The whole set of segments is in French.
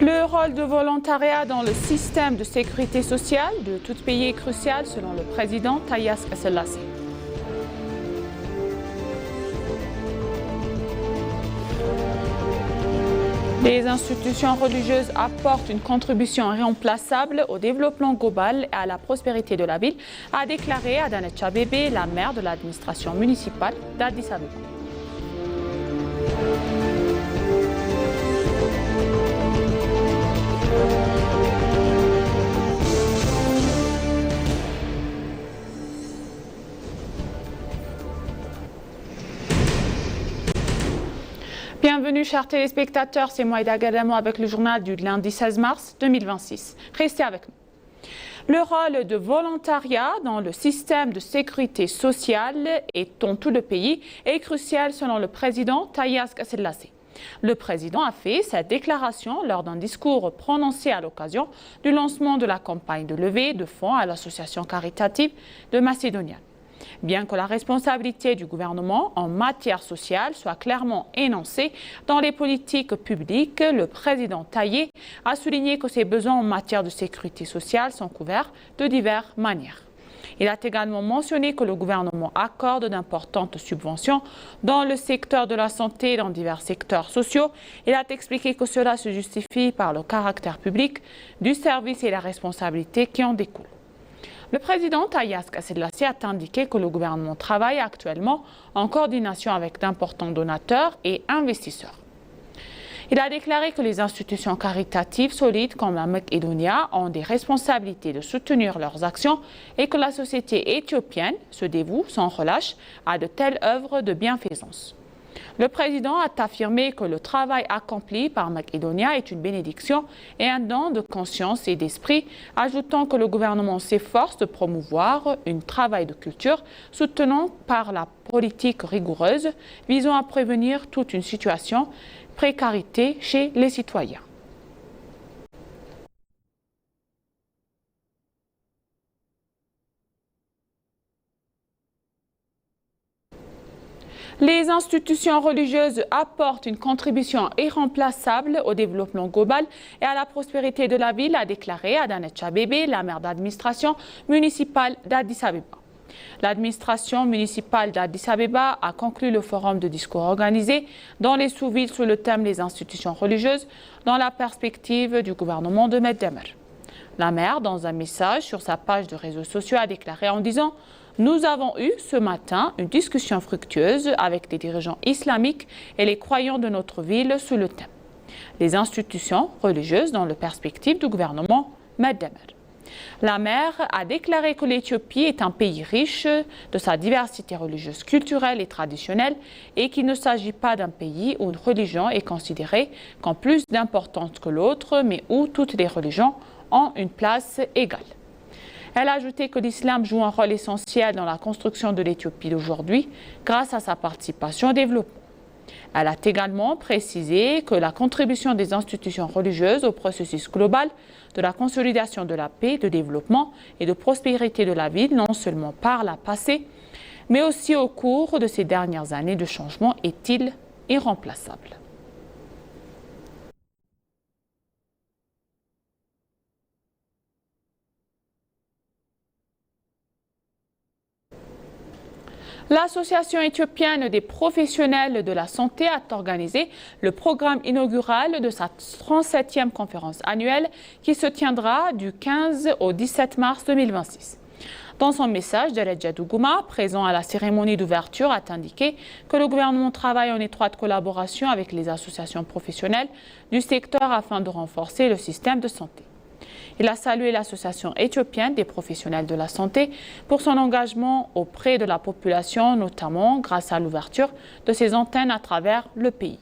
Le rôle de volontariat dans le système de sécurité sociale de tout pays est crucial selon le président Taye Selassie. Les institutions religieuses apportent une contribution irremplaçable au développement global et à la prospérité de la ville, a déclaré Adanet Chabebe, la maire de l'administration municipale d'Addis Abeba. Bienvenue chers téléspectateurs, c'est Moïda Gadamo avec le journal du lundi 16 mars 2026. Restez avec nous. Le rôle de volontariat dans le système de sécurité sociale et dans tout le pays est crucial selon le président Taye Selassie. Le président a fait cette déclaration lors d'un discours prononcé à l'occasion du lancement de la campagne de levée de fonds à l'association caritative de Macédoine. Bien que la responsabilité du gouvernement en matière sociale soit clairement énoncée dans les politiques publiques, le président Taye a souligné que ses besoins en matière de sécurité sociale sont couverts de diverses manières. Il a également mentionné que le gouvernement accorde d'importantes subventions dans le secteur de la santé et dans divers secteurs sociaux. Il a expliqué que cela se justifie par le caractère public du service et la responsabilité qui en découlent. Le président Taye Selassie a indiqué que le gouvernement travaille actuellement en coordination avec d'importants donateurs et investisseurs. Il a déclaré que les institutions caritatives solides comme la Macédonia ont des responsabilités de soutenir leurs actions et que la société éthiopienne se dévoue sans relâche à de telles œuvres de bienfaisance. Le président a affirmé que le travail accompli par Macédonia est une bénédiction et un don de conscience et d'esprit, ajoutant que le gouvernement s'efforce de promouvoir un travail de culture soutenant par la politique rigoureuse visant à prévenir toute une situation de précarité chez les citoyens. Les institutions religieuses apportent une contribution irremplaçable au développement global et à la prospérité de la ville, a déclaré Adanet Chabebe, la maire d'administration municipale d'Addis Abeba. L'administration municipale d'Addis Abeba a conclu le forum de discours organisé dans les sous-villes sous le thème des institutions religieuses dans la perspective du gouvernement de Meddemer. La maire, dans un message sur sa page de réseaux sociaux, a déclaré en disant « Nous avons eu ce matin une discussion fructueuse avec les dirigeants islamiques et les croyants de notre ville sous le thème « Les institutions religieuses dans la perspective du gouvernement Meddemer ». La maire a déclaré que l'Éthiopie est un pays riche de sa diversité religieuse, culturelle et traditionnelle et qu'il ne s'agit pas d'un pays où une religion est considérée comme plus d'importance que l'autre, mais où toutes les religions ont une place égale. Elle a ajouté que l'islam joue un rôle essentiel dans la construction de l'Éthiopie d'aujourd'hui grâce à sa participation au développement. Elle a également précisé que la contribution des institutions religieuses au processus global de la consolidation de la paix, de développement et de prospérité de la ville, non seulement par la passée, mais aussi au cours de ces dernières années de changement, est-il irremplaçable. L'Association éthiopienne des professionnels de la santé a organisé le programme inaugural de sa 37e conférence annuelle qui se tiendra du 15 au 17 mars 2026. Dans son message, Dereja Dougouma, présent à la cérémonie d'ouverture, a indiqué que le gouvernement travaille en étroite collaboration avec les associations professionnelles du secteur afin de renforcer le système de santé. Il a salué l'Association éthiopienne des professionnels de la santé pour son engagement auprès de la population, notamment grâce à l'ouverture de ses antennes à travers le pays.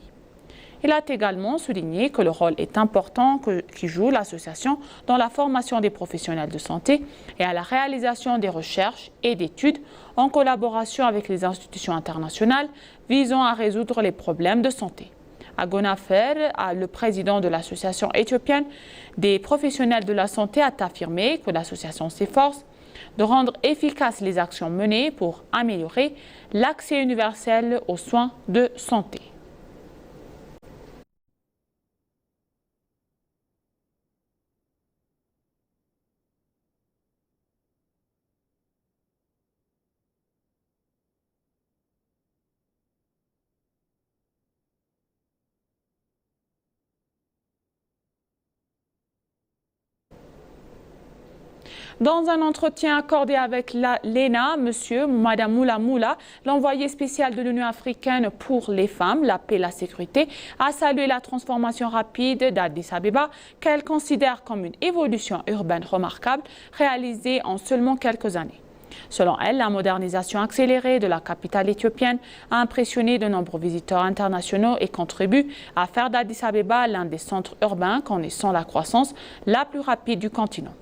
Il a également souligné que le rôle est important qui joue l'association dans la formation des professionnels de santé et à la réalisation des recherches et d'études en collaboration avec les institutions internationales visant à résoudre les problèmes de santé. Agonafer, le président de l'association éthiopienne des professionnels de la santé, a affirmé que l'association s'efforce de rendre efficaces les actions menées pour améliorer l'accès universel aux soins de santé. Dans un entretien accordé avec l'ENA, Madame Moula Moula, l'envoyé spécial de l'Union africaine pour les femmes, la paix et la sécurité, a salué la transformation rapide d'Addis Abeba qu'elle considère comme une évolution urbaine remarquable réalisée en seulement quelques années. Selon elle, la modernisation accélérée de la capitale éthiopienne a impressionné de nombreux visiteurs internationaux et contribue à faire d'Addis Abeba l'un des centres urbains connaissant la croissance la plus rapide du continent.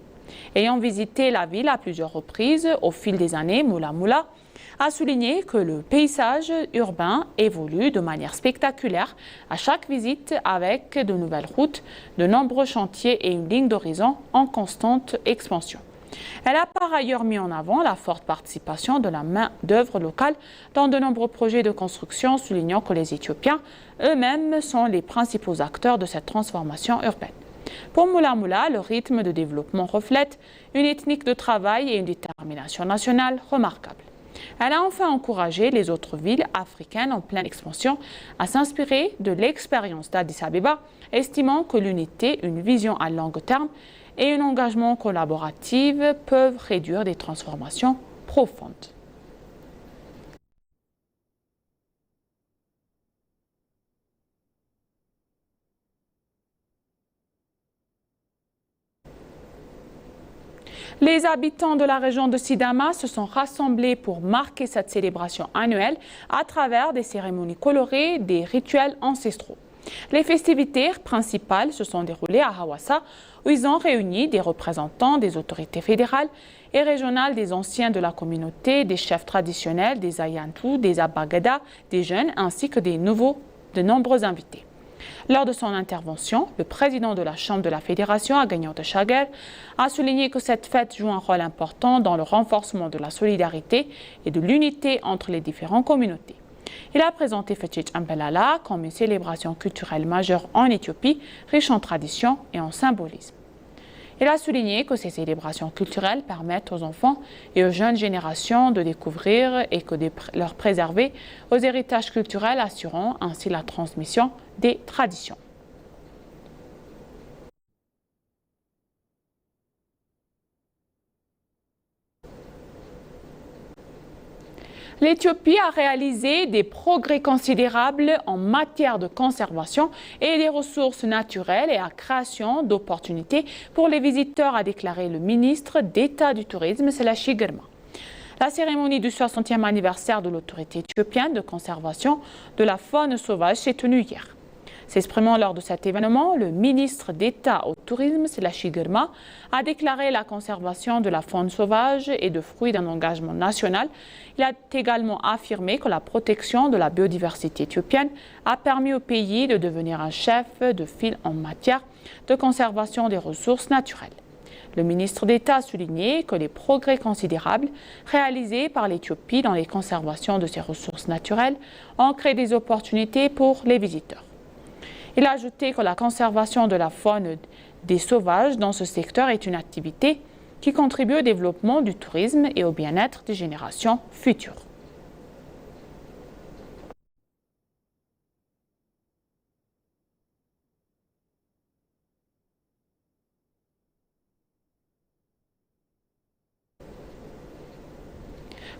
Ayant visité la ville à plusieurs reprises au fil des années, Moula Moula a souligné que le paysage urbain évolue de manière spectaculaire à chaque visite avec de nouvelles routes, de nombreux chantiers et une ligne d'horizon en constante expansion. Elle a par ailleurs mis en avant la forte participation de la main-d'œuvre locale dans de nombreux projets de construction, soulignant que les Éthiopiens eux-mêmes sont les principaux acteurs de cette transformation urbaine. Pour Moula Moula, le rythme de développement reflète une ethnique de travail et une détermination nationale remarquable. Elle a enfin encouragé les autres villes africaines en pleine expansion à s'inspirer de l'expérience d'Addis Abeba, estimant que l'unité, une vision à long terme et un engagement collaboratif peuvent réduire des transformations profondes. Les habitants de la région de Sidama se sont rassemblés pour marquer cette célébration annuelle à travers des cérémonies colorées, des rituels ancestraux. Les festivités principales se sont déroulées à Hawassa, où ils ont réuni des représentants des autorités fédérales et régionales, des anciens de la communauté, des chefs traditionnels, des Ayantou, des Abagada, des jeunes, ainsi que de nombreux invités. Lors de son intervention, le président de la Chambre de la Fédération, Agagnote Chager, a souligné que cette fête joue un rôle important dans le renforcement de la solidarité et de l'unité entre les différentes communautés. Il a présenté Fetchich Ampelala comme une célébration culturelle majeure en Éthiopie, riche en traditions et en symbolisme. Il a souligné que ces célébrations culturelles permettent aux enfants et aux jeunes générations de découvrir et de leur préserver aux héritages culturels, assurant ainsi la transmission des traditions. L'Éthiopie a réalisé des progrès considérables en matière de conservation et des ressources naturelles et à création d'opportunités pour les visiteurs, a déclaré le ministre d'État du Tourisme, Selashi Girma. La cérémonie du 60e anniversaire de l'autorité éthiopienne de conservation de la faune sauvage s'est tenue hier. S'exprimant lors de cet événement, le ministre d'État au tourisme, Selashi Girma, a déclaré la conservation de la faune sauvage et de fruits d'un engagement national. Il a également affirmé que la protection de la biodiversité éthiopienne a permis au pays de devenir un chef de file en matière de conservation des ressources naturelles. Le ministre d'État a souligné que les progrès considérables réalisés par l'Éthiopie dans les conservations de ces ressources naturelles ont créé des opportunités pour les visiteurs. Il a ajouté que la conservation de la faune des sauvages dans ce secteur est une activité qui contribue au développement du tourisme et au bien-être des générations futures.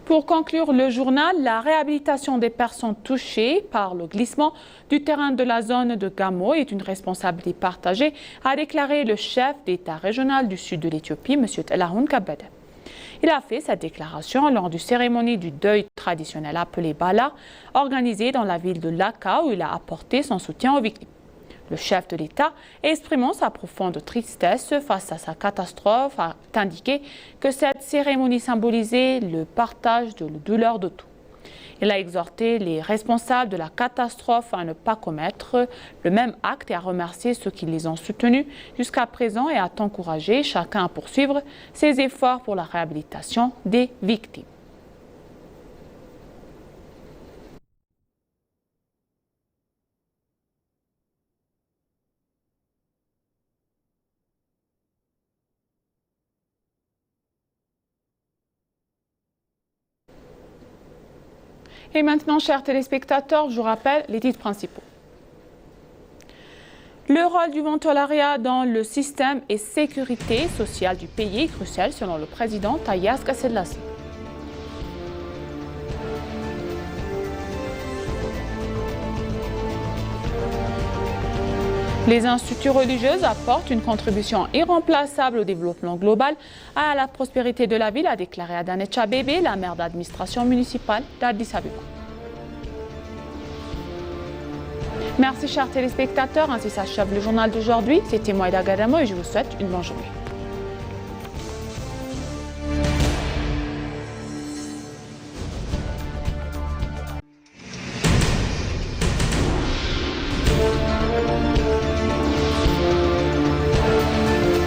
Pour conclure le journal, la réhabilitation des personnes touchées par le glissement du terrain de la zone de Gamo est une responsabilité partagée, a déclaré le chef d'État régional du sud de l'Éthiopie, M. Telahun Kabede. Il a fait cette déclaration lors d'une cérémonie du deuil traditionnel appelée Bala, organisée dans la ville de Laka, où il a apporté son soutien aux victimes. Le chef de l'État, exprimant sa profonde tristesse face à sa catastrophe, a indiqué que cette cérémonie symbolisait le partage de la douleur de tous. Il a exhorté les responsables de la catastrophe à ne pas commettre le même acte et à remercier ceux qui les ont soutenus jusqu'à présent et à encourager chacun à poursuivre ses efforts pour la réhabilitation des victimes. Et maintenant, chers téléspectateurs, je vous rappelle les titres principaux. Le rôle du volontariat dans le système et sécurité sociale du pays est crucial selon le président Taye Asqua-Selassie. Les instituts religieux apportent une contribution irremplaçable au développement global à la prospérité de la ville, a déclaré Adane Tchabebe, la maire d'administration municipale d'Addis Abeba. Merci chers téléspectateurs, ainsi s'achève le journal d'aujourd'hui. C'était Moïda Gadamo et je vous souhaite une bonne journée.